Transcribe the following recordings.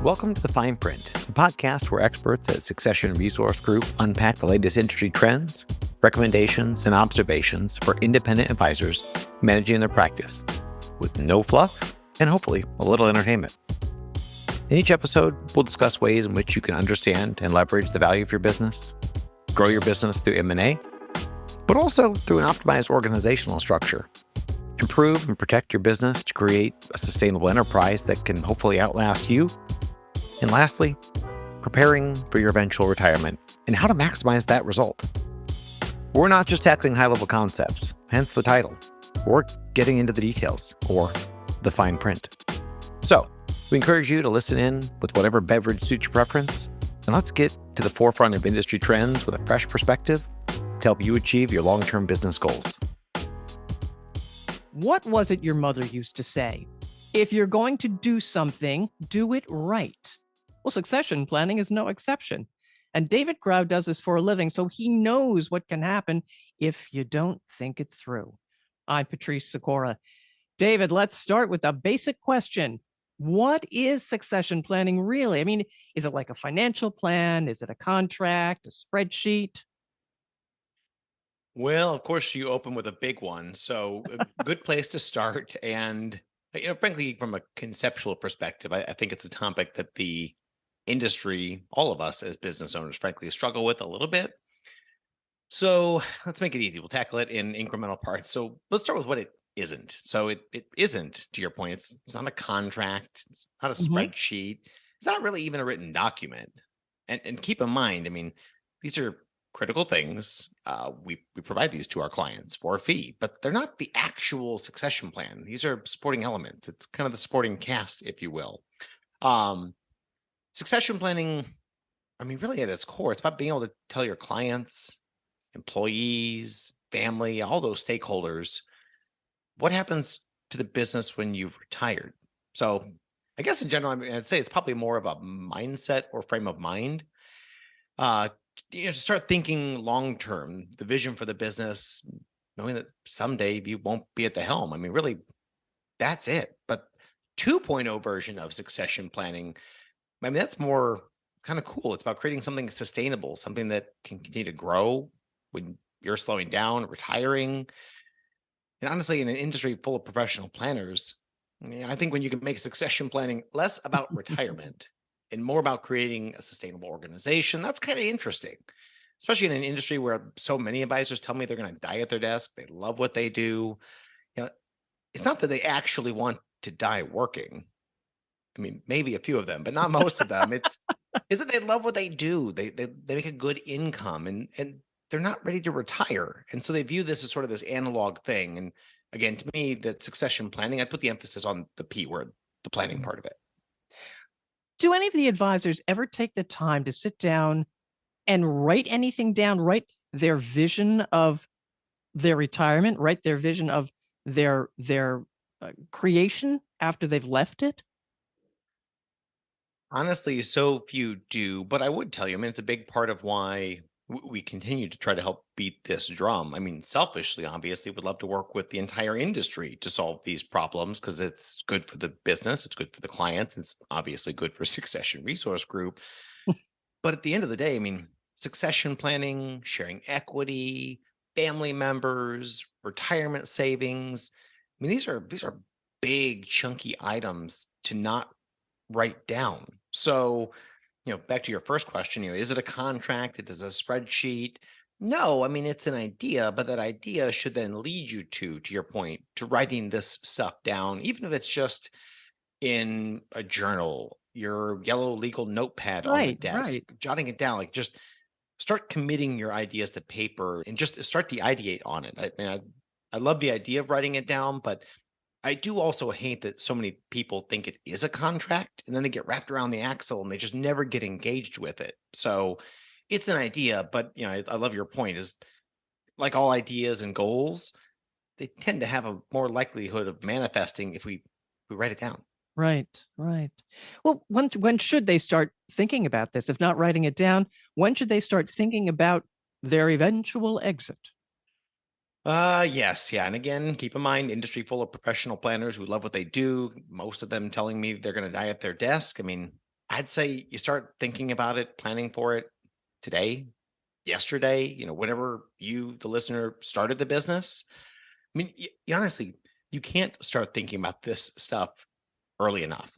Welcome to The Fine Print, a podcast where experts at Succession Resource Group unpack the latest industry trends, recommendations, and observations for independent advisors managing their practice with no fluff and hopefully a little entertainment. In each episode, we'll discuss ways in which you can understand and leverage the value of your business, grow your business through M&A, but also through an optimized organizational structure. Improve and protect your business to create a sustainable enterprise that can hopefully outlast you. And lastly, preparing for your eventual retirement and how to maximize that result. We're not just tackling high-level concepts, hence the title. We're getting into the details, or the fine print. So, we encourage you to listen in with whatever beverage suits your preference, and let's get to the forefront of industry trends with a fresh perspective to help you achieve your long-term business goals. What was it your mother used to say? If you're going to do something, do it right. Well, succession planning is no exception. And David Grau does this for a living, so he knows what can happen if you don't think it through. I'm Patrice Sikora. David, let's start with a basic question. What is succession planning really? I mean, is it like a financial plan? Is it a contract, a spreadsheet? Well, of course, you open with a big one, so a good place to start. And frankly, from a conceptual perspective, I think it's a topic that the industry, all of us as business owners, frankly, struggle with a little bit. So let's make it easy. We'll tackle it in incremental parts. So let's start with what it isn't. So it isn't, to your point, it's not a contract, it's not a spreadsheet, it's not really even a written document. And keep in mind, I mean, these are critical things. We provide these to our clients for a fee, but they're not the actual succession plan. These are supporting elements. It's kind of the supporting cast, if you will. Succession planning, I mean, really at its core, it's about being able to tell your clients, employees, family, all those stakeholders, what happens to the business when you've retired. So I guess in general, I mean, I'd say it's probably more of a mindset or frame of mind. To start thinking long term, the vision for the business, knowing that someday you won't be at the helm. I mean, really, that's it. But 2.0 version of succession planning, I mean, that's more kind of cool. It's about creating something sustainable, something that can continue to grow when you're slowing down, retiring. And honestly, in an industry full of professional planners, I think when you can make succession planning less about retirement and more about creating a sustainable organization, that's kind of interesting, especially in an industry where so many advisors tell me they're going to die at their desk. They love what they do. It's not that they actually want to die working. I mean, maybe a few of them, but not most of them. It's that they love what they do. They make a good income and they're not ready to retire. And so they view this as sort of this analog thing. And again, to me, that succession planning, I put the emphasis on the P word, the planning part of it. Do any of the advisors ever take the time to sit down and write anything down, write their vision of their retirement, write their vision of their creation after they've left it? Honestly, so few do, but I would tell you, I mean, it's a big part of why we continue to try to help beat this drum. I mean, selfishly, obviously, would love to work with the entire industry to solve these problems because it's good for the business, it's good for the clients, it's obviously good for Succession Resource Group. But at the end of the day, I mean, succession planning, sharing equity, family members, retirement savings. I mean, these are big chunky items to not write down. So, back to your first question, is it a contract? It is a spreadsheet? No, I mean, it's an idea, but that idea should then lead you to your point, to writing this stuff down, even if it's just in a journal, your yellow legal notepad on the desk, Right. jotting it down, like just start committing your ideas to paper and just start to ideate on it. I mean, I love the idea of writing it down, but I do also hate that so many people think it is a contract and then they get wrapped around the axle and they just never get engaged with it. So it's an idea, but I love your point is like all ideas and goals, they tend to have a more likelihood of manifesting if we write it down. Right. Well, when should they start thinking about this? If not writing it down, when should they start thinking about their eventual exit? Yes, yeah. And again, keep in mind, industry full of professional planners who love what they do, most of them telling me they're going to die at their desk. I mean, I'd say you start thinking about it, planning for it today, yesterday, whenever you, the listener, started the business. I mean, you honestly, you can't start thinking about this stuff early enough.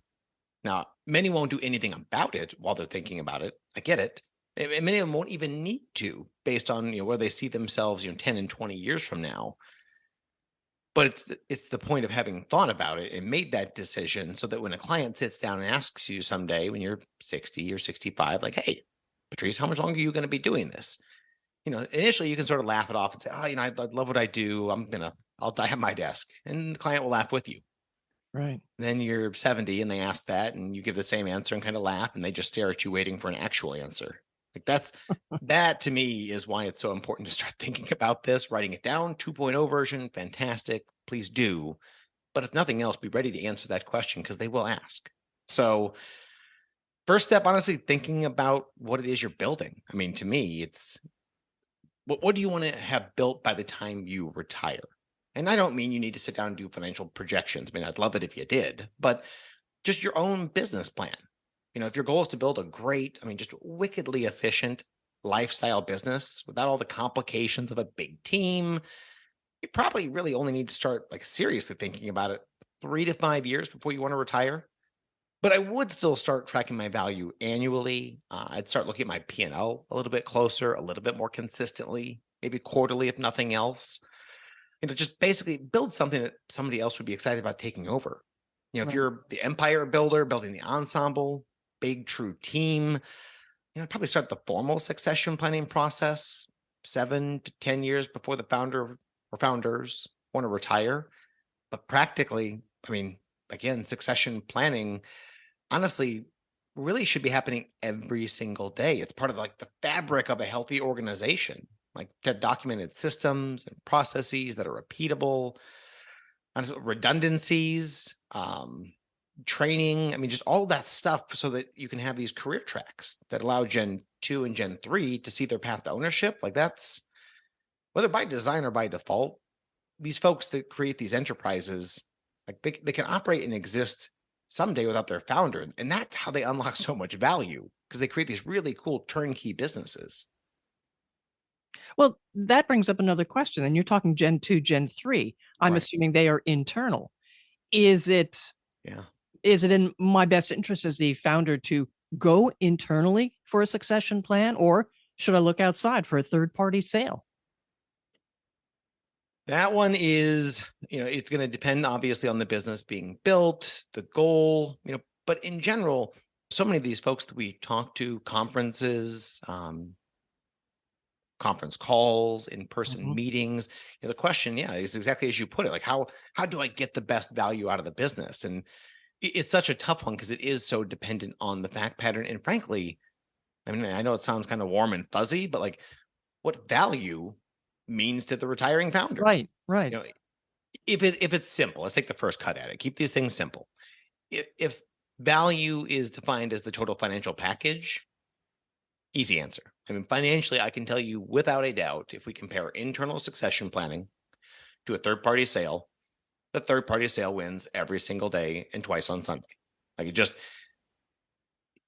Now, many won't do anything about it while they're thinking about it. I get it. And many of them won't even need to based on where they see themselves 10 and 20 years from now. But it's the point of having thought about it and made that decision so that when a client sits down and asks you someday when you're 60 or 65, like, hey, Patrice, how much longer are you going to be doing this? Initially you can sort of laugh it off and say, oh, I love what I do. I'll die at my desk. And the client will laugh with you. Right. Then you're 70 and they ask that and you give the same answer and kind of laugh and they just stare at you waiting for an actual answer. Like that to me is why it's so important to start thinking about this, writing it down, 2.0 version, fantastic. Please do. But if nothing else, be ready to answer that question because they will ask. So, first step, honestly, thinking about what it is you're building. I mean, to me, it's what do you want to have built by the time you retire? And I don't mean you need to sit down and do financial projections. I mean, I'd love it if you did, but just your own business plan. If your goal is to build a great, I mean, just wickedly efficient lifestyle business without all the complications of a big team, you probably really only need to start like seriously thinking about it 3 to 5 years before you want to retire. But I would still start tracking my value annually. I'd start looking at my P&L a little bit closer, a little bit more consistently, maybe quarterly if nothing else. Just basically build something that somebody else would be excited about taking over. If Right. you're the empire builder, building the ensemble, big true team, probably start the formal succession planning process 7 to 10 years before the founder or founders want to retire. But practically, I mean, again, succession planning honestly really should be happening every single day. It's part of like the fabric of a healthy organization, like to have documented systems and processes that are repeatable, honestly, redundancies, training. I mean, just all that stuff so that you can have these career tracks that allow Gen 2 and Gen 3 to see their path to ownership. Like that's whether by design or by default, these folks that create these enterprises, like they can operate and exist someday without their founder. And that's how they unlock so much value because they create these really cool turnkey businesses. Well, that brings up another question. And you're talking Gen 2, Gen 3. I'm Right. assuming they are internal. Is it Yeah. is it in my best interest as the founder to go internally for a succession plan, or should I look outside for a third party sale? That one is, it's going to depend obviously on the business being built, the goal, but in general, so many of these folks that we talk to, conferences, conference calls, in-person Mhm. meetings, the question, yeah, is exactly as you put it. Like how do I get the best value out of the business? And it's such a tough one because it is so dependent on the fact pattern. And frankly, I mean, I know it sounds kind of warm and fuzzy, but like what value means to the retiring founder. Right, right. You know, if it's simple, let's take the first cut at it. Keep these things simple. If value is defined as the total financial package, easy answer. I mean, financially, I can tell you without a doubt, if we compare internal succession planning to a third party sale, the third party sale wins every single day and twice on Sunday. Like it just,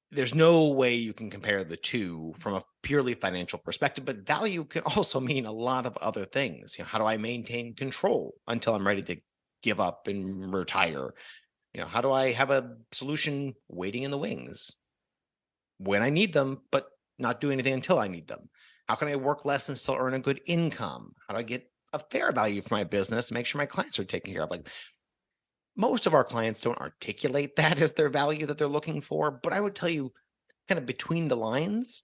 there's no way you can compare the two from a purely financial perspective, but value can also mean a lot of other things. How do I maintain control until I'm ready to give up and retire? How do I have a solution waiting in the wings when I need them, but not do anything until I need them? How can I work less and still earn a good income? How do I get a fair value for my business and make sure my clients are taken care of? Like most of our clients don't articulate that as their value that they're looking for, but I would tell you kind of between the lines,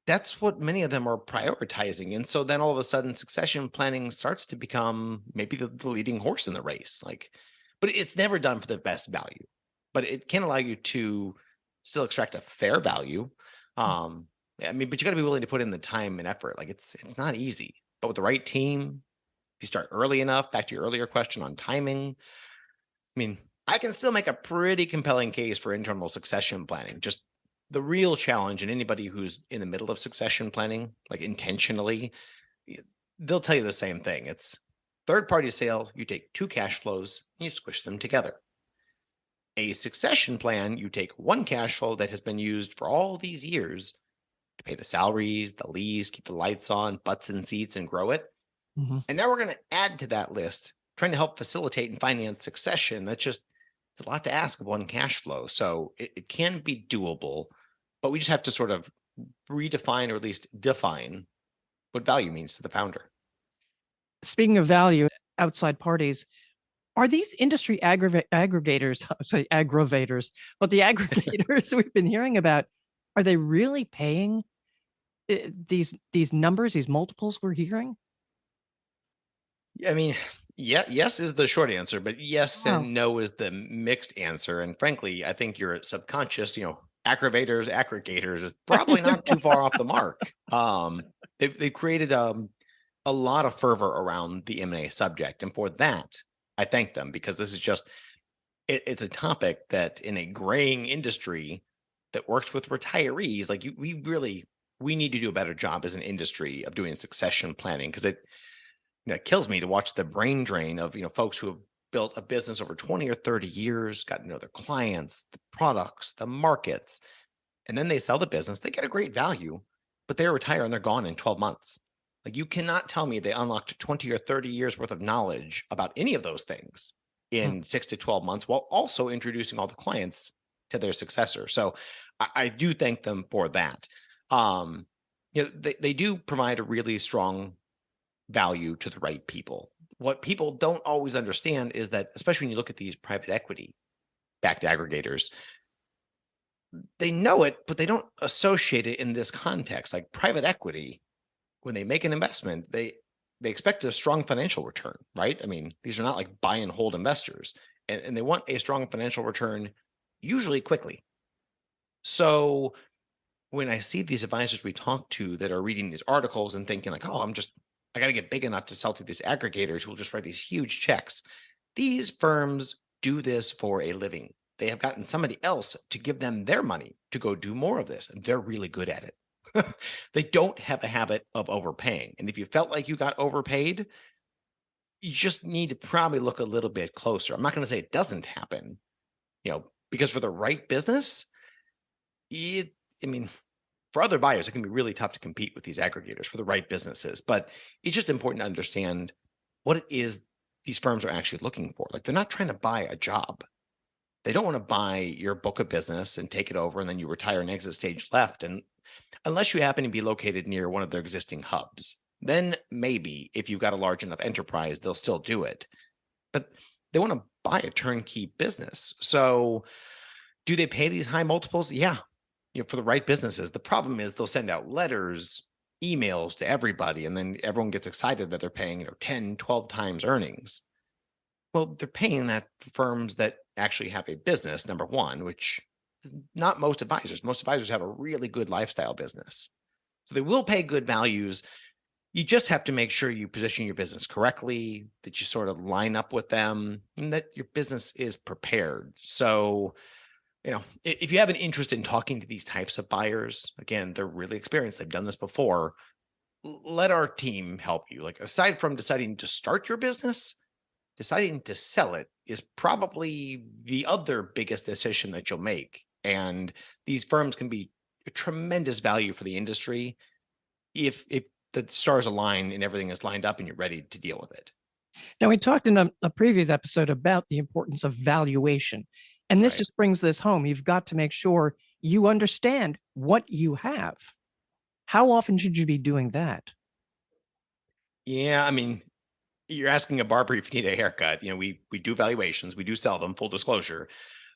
that's what many of them are prioritizing. And so then all of a sudden succession planning starts to become maybe the leading horse in the race. Like, but it's never done for the best value. But it can allow you to still extract a fair value. I mean, but you got to be willing to put in the time and effort. Like it's not easy. But with the right team, if you start early enough, back to your earlier question on timing, I mean, I can still make a pretty compelling case for internal succession planning. Just the real challenge, and anybody who's in the middle of succession planning, like intentionally, y- they'll tell you the same thing. It's third party sale, you take two cash flows and you squish them together. A succession plan, you take one cash flow that has been used for all these years to pay the salaries, the lease, keep the lights on, butts and seats, and grow it. Mhm. And now we're going to add to that list, trying to help facilitate and finance succession. It's a lot to ask of one cash flow. So it can be doable, but we just have to sort of redefine or at least define what value means to the founder. Speaking of value, outside parties, are these industry aggregators, say aggravators, but the aggregators we've been hearing about, are they really paying these numbers, these multiples we're hearing? I mean, yeah, yes is the short answer, but yes Wow. and no is the mixed answer. And frankly, I think your subconscious, aggregators is probably not too far off the mark. They've created a lot of fervor around the M&A subject, and for that, I thank them because this is just it's a topic that in a graying industry that works with retirees, like we need to do a better job as an industry of doing succession planning because it kills me to watch the brain drain of folks who have built a business over 20 or 30 years, got to know their clients, the products, the markets, and then they sell the business. They get a great value, but they retire and they're gone in 12 months. Like you cannot tell me they unlocked 20 or 30 years worth of knowledge about any of those things Hmm. in 6 to 12 months while also introducing all the clients to their successor. So I do thank them for that. Um, they do provide a really strong value to the right people. What people don't always understand is that, especially when you look at these private equity backed aggregators, they know it, but they don't associate it in this context. Like private equity, when they make an investment, they expect a strong financial return, right? I mean, these are not like buy and hold investors, and they want a strong financial return usually quickly. So when I see these advisors we talk to that are reading these articles and thinking like, oh, I got to get big enough to sell to these aggregators who will just write these huge checks. These firms do this for a living. They have gotten somebody else to give them their money to go do more of this, and they're really good at it. They don't have a habit of overpaying. And if you felt like you got overpaid, you just need to probably look a little bit closer. I'm not going to say it doesn't happen, because for the right business, it, I mean, for other buyers, it can be really tough to compete with these aggregators for the right businesses. But it's just important to understand what it is these firms are actually looking for. Like they're not trying to buy a job. They don't want to buy your book of business and take it over and then you retire and exit stage left. And unless you happen to be located near one of their existing hubs, then maybe if you've got a large enough enterprise, they'll still do it. But they want to buy a turnkey business. So do they pay these high multiples? Yeah, for the right businesses. The problem is they'll send out letters, emails to everybody, and then everyone gets excited that they're paying, 10, 12 times earnings. Well, they're paying that for firms that actually have a business, number one, which is not most advisors. Most advisors have a really good lifestyle business. So they will pay good values. You just have to make sure you position your business correctly, that you sort of line up with them, and that your business is prepared. So if you have an interest in talking to these types of buyers, again, they're really experienced. They've done this before. Let our team help you. Like, aside from deciding to start your business, deciding to sell it is probably the other biggest decision that you'll make. And these firms can be a tremendous value for the industry if the stars align and everything is lined up and you're ready to deal with it. Now, we talked in a previous episode about the importance of valuation. And this Right. just brings this home. You've got to make sure you understand what you have. How often should you be doing that? Yeah. I mean, you're asking a barber if you need a haircut. We do valuations, we do sell them, full disclosure.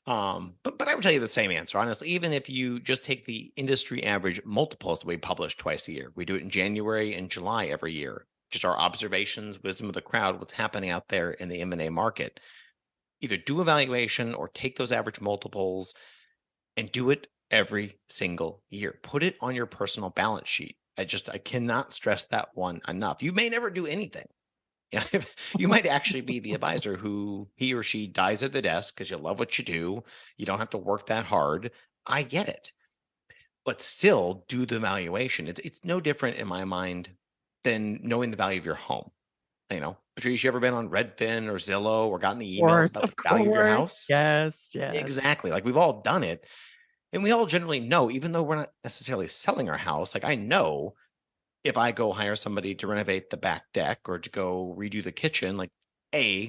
But I would tell you the same answer, honestly. Even if you just take the industry average multiples that we publish twice a year, we do it in January and July every year. Just our observations, wisdom of the crowd, what's happening out there in the M&A market. Either do evaluation or take those average multiples and do it every single year. Put it on your personal balance sheet. I cannot stress that one enough. You may never do anything. You might actually be the advisor who he or she dies at the desk because you love what you do. You don't have to work that hard. I get it, but still do the valuation. It's no different in my mind than knowing the value of your home. Patrice, you ever been on Redfin or Zillow or gotten the emails about the Of value of your course. house? Yes, yes. Exactly. Like we've all done it. And we all generally know, even though we're not necessarily selling our house, like I know if I go hire somebody to renovate the back deck or to go redo the kitchen, like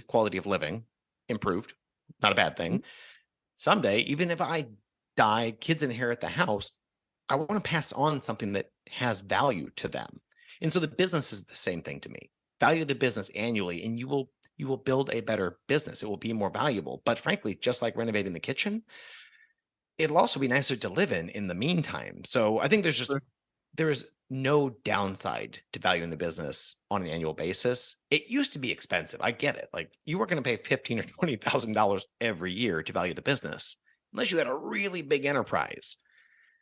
quality of living improved, not a bad Mhm. thing. Someday, even if I die, kids inherit the house, I want to pass on something that has value to them. And so the business is the same thing to me. Value the business annually, and you will build a better business. It will be more valuable. But frankly, just like renovating the kitchen, it'll also be nicer to live in the meantime. So I think Sure. there is no downside to valuing the business on an annual basis. It used to be expensive. I get it. Like you were going to pay 15 or $20,000 every year to value the business, unless you had a really big enterprise.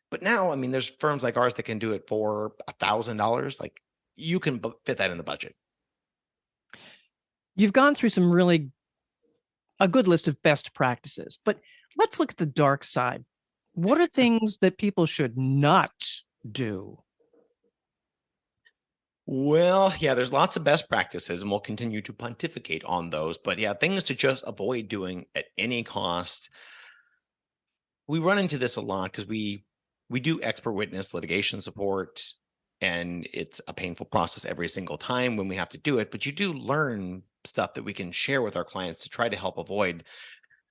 But now, I mean, there's firms like ours that can do it for $1,000. Like you can fit that in the budget. You've gone through some really a good list of best practices, but let's look at the dark side. What are things that people should not do? Well, yeah, there's lots of best practices, and we'll continue to pontificate on those. But yeah, things to just avoid doing at any cost. We run into this a lot because we do expert witness litigation support, and it's a painful process every single time when we have to do it. But you do learn stuff that we can share with our clients to try to help avoid.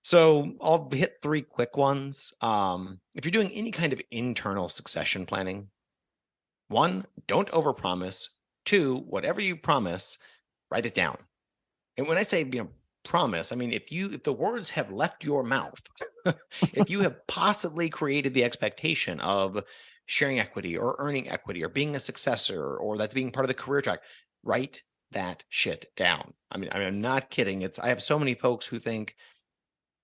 So I'll hit three quick ones. If you're doing any kind of internal succession planning, one, don't overpromise. Two, whatever you promise, write it down. And when I say, promise, I mean if the words have left your mouth, if you have possibly created the expectation of sharing equity or earning equity or being a successor or that's being part of the career track, write that shit down. I'm not kidding. I have so many folks who think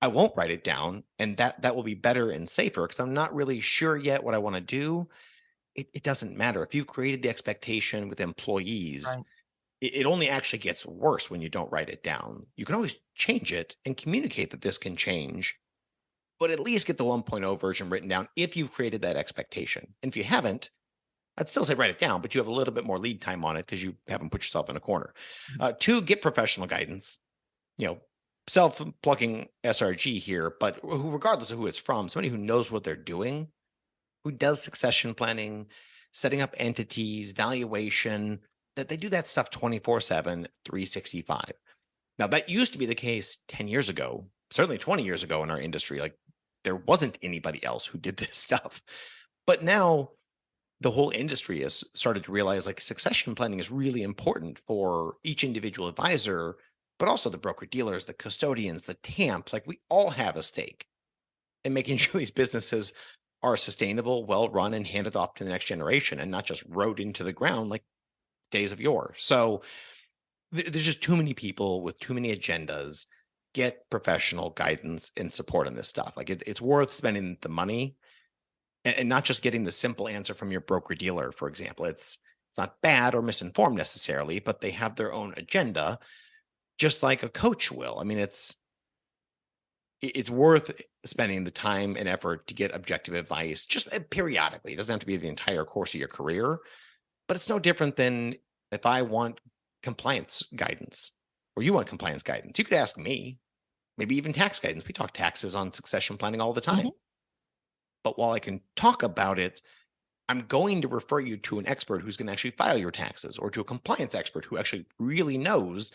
I won't write it down and that will be better and safer because I'm not really sure yet what I want to do. It doesn't matter. If you created the expectation with employees, Right. it only actually gets worse when you don't write it down. You can always change it and communicate that this can change, but at least get the 1.0 version written down if you've created that expectation. And if you haven't, I'd still say write it down, but you have a little bit more lead time on it because you haven't put yourself in a corner. Two, get professional guidance. You know, self-plugging SRG here, but regardless of who it's from, somebody who knows what they're doing, who does succession planning, setting up entities, valuation, that they do that stuff 24/7, 365. Now, that used to be the case 10 years ago, certainly 20 years ago in our industry. Like there wasn't anybody else who did this stuff. But now the whole industry has started to realize like succession planning is really important for each individual advisor, but also the broker dealers, the custodians, the TAMPs. Like we all have a stake in making sure these businesses are sustainable, well run, and handed off to the next generation and not just rode into the ground like days of yore. So there's just too many people with too many agendas. Get professional guidance and support on this stuff. Like it's worth spending the money and not just getting the simple answer from your broker dealer, for example. It's not bad or misinformed necessarily, but they have their own agenda, just like a coach will. I mean, it's worth spending the time and effort to get objective advice just periodically. It doesn't have to be the entire course of your career, but it's no different than if I want compliance guidance or you want compliance guidance. You could ask me, maybe even tax guidance. We talk taxes on succession planning all the Mhm. time. But while I can talk about it, I'm going to refer you to an expert who's going to actually file your taxes or to a compliance expert who actually really knows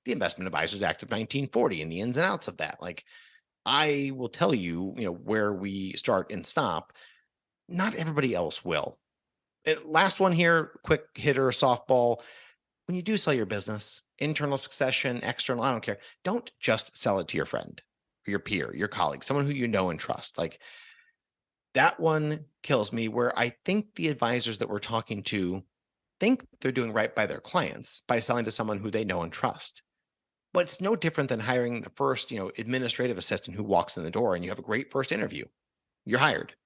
the Investment Advisors Act of 1940 and the ins and outs of that. Like I will tell you, where we start and stop. Not everybody else will. Last one here, quick hitter, softball. When you do sell your business, internal succession, external, I don't care. Don't just sell it to your friend, your peer, your colleague, someone who you know and trust. Like that one kills me where I think the advisors that we're talking to think they're doing right by their clients by selling to someone who they know and trust. But it's no different than hiring the first, administrative assistant who walks in the door and you have a great first interview. You're hired.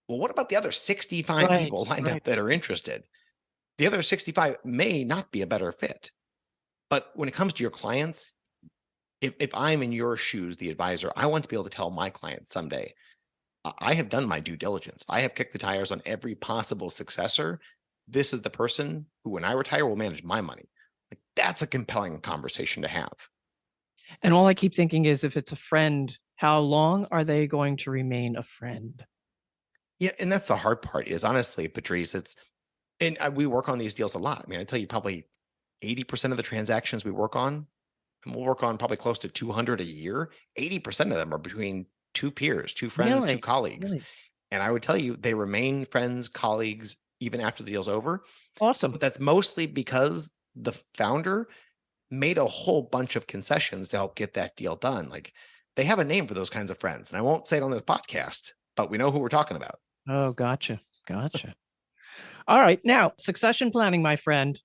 Well, what about the other 65 Right, people lined right. up that are interested? The other 65 may not be a better fit. But when it comes to your clients, if I'm in your shoes, the advisor, I want to be able to tell my clients someday, I have done my due diligence. I have kicked the tires on every possible successor. This is the person who, when I retire, will manage my money. Like that's a compelling conversation to have. And all I keep thinking is if it's a friend, how long are they going to remain a friend? Yeah, and that's the hard part is honestly, Patrice, we work on these deals a lot. I mean, I tell you probably 80% of the transactions we work on, and we'll work on probably close to 200 a year, 80% of them are between two peers, two friends, two Really? colleagues. Really? And I would tell you, they remain friends, colleagues, even after the deal's over. Awesome. But that's mostly because the founder made a whole bunch of concessions to help get that deal done. Like they have a name for those kinds of friends. And I won't say it on this podcast, but we know who we're talking about. Oh, gotcha. Gotcha. All right. Now, succession planning, my friend,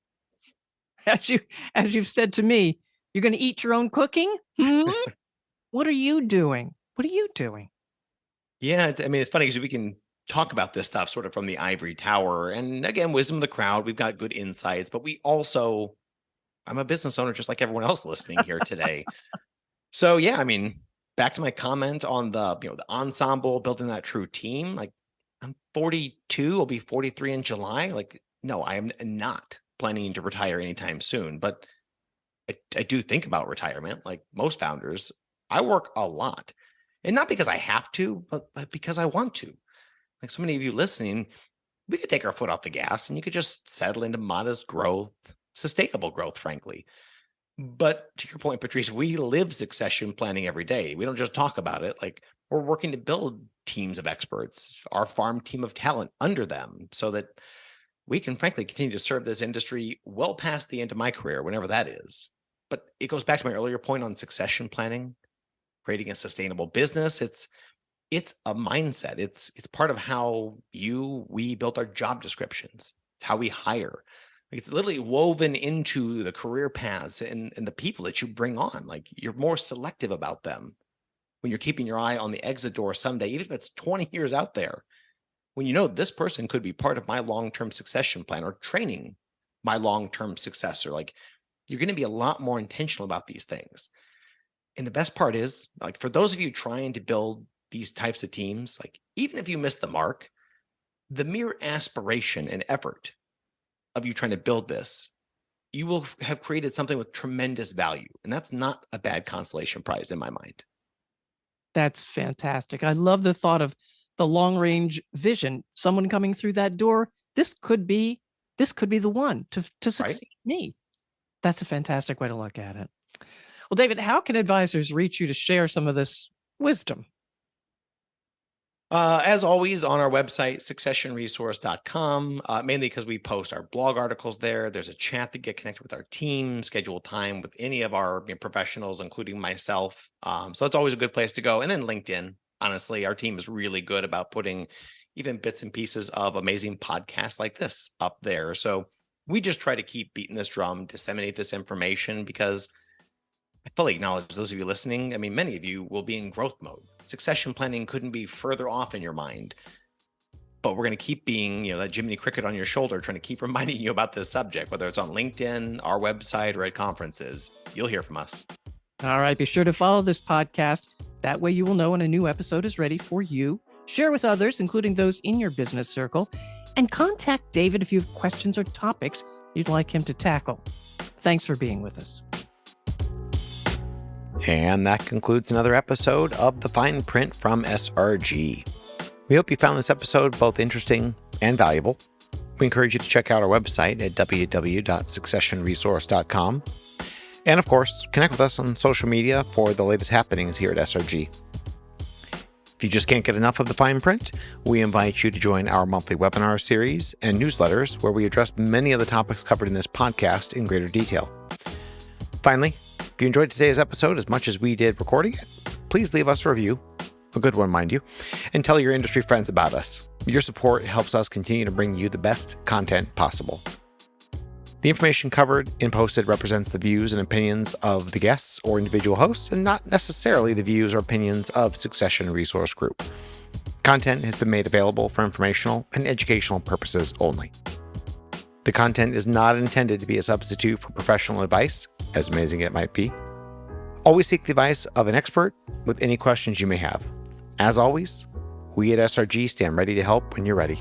as you as you've said to me, you're going to eat your own cooking? Hmm? What are you doing? What are you doing? Yeah, I mean, it's funny because we can talk about this stuff sort of from the ivory tower. And again, wisdom of the crowd, we've got good insights, but we also, I'm a business owner just like everyone else listening here today. So yeah, I mean, back to my comment on the ensemble, building that true team. Like I'm 42, I'll be 43 in July. Like, no, I am not planning to retire anytime soon, but I do think about retirement like most founders. I work a lot. And not because I have to, but because I want to. Like so many of you listening, we could take our foot off the gas and you could just settle into modest growth, sustainable growth, frankly. But to your point, Patrice, we live succession planning every day. We don't just talk about it. Like we're working to build teams of experts, our farm team of talent under them, so that we can frankly continue to serve this industry well past the end of my career, whenever that is. But it goes back to my earlier point on succession planning, creating a sustainable business. It's a mindset. It's part of how we built our job descriptions. It's how we hire. Like it's literally woven into the career paths and the people that you bring on. Like you're more selective about them when you're keeping your eye on the exit door someday, even if it's 20 years out there. When you know this person could be part of my long-term succession plan or training my long-term successor, like you're going to be a lot more intentional about these things. And the best part is, like, for those of you trying to build these types of teams, like, even if you miss the mark, the mere aspiration and effort of you trying to build this, you will have created something with tremendous value. And that's not a bad consolation prize in my mind. That's fantastic. I love the thought of the long range vision. Someone coming through that door. This could be the one to Right? succeed me. That's a fantastic way to look at it. Well, David, how can advisors reach you to share some of this wisdom? As always, on our website, successionresource.com, mainly because we post our blog articles there. There's a chat to get connected with our team, schedule time with any of our professionals, including myself. So it's always a good place to go. And then LinkedIn. Honestly, our team is really good about putting even bits and pieces of amazing podcasts like this up there. So we just try to keep beating this drum, disseminate this information because I fully acknowledge those of you listening. I mean, many of you will be in growth mode. Succession planning couldn't be further off in your mind, but we're going to keep being, that Jiminy Cricket on your shoulder, trying to keep reminding you about this subject, whether it's on LinkedIn, our website, or at conferences. You'll hear from us. All right. Be sure to follow this podcast. That way you will know when a new episode is ready for you. Share with others, including those in your business circle, and contact David if you have questions or topics you'd like him to tackle. Thanks for being with us. And that concludes another episode of The Fine Print from SRG. We hope you found this episode both interesting and valuable. We encourage you to check out our website at www.successionresource.com. And of course, connect with us on social media for the latest happenings here at SRG. If you just can't get enough of The Fine Print, we invite you to join our monthly webinar series and newsletters where we address many of the topics covered in this podcast in greater detail. Finally, if you enjoyed today's episode as much as we did recording it, please leave us a review, a good one, mind you, and tell your industry friends about us. Your support helps us continue to bring you the best content possible. The information covered and posted represents the views and opinions of the guests or individual hosts and not necessarily the views or opinions of Succession Resource Group. Content has been made available for informational and educational purposes only. The content is not intended to be a substitute for professional advice, as amazing it might be. Always seek the advice of an expert with any questions you may have. As always, we at SRG stand ready to help when you're ready.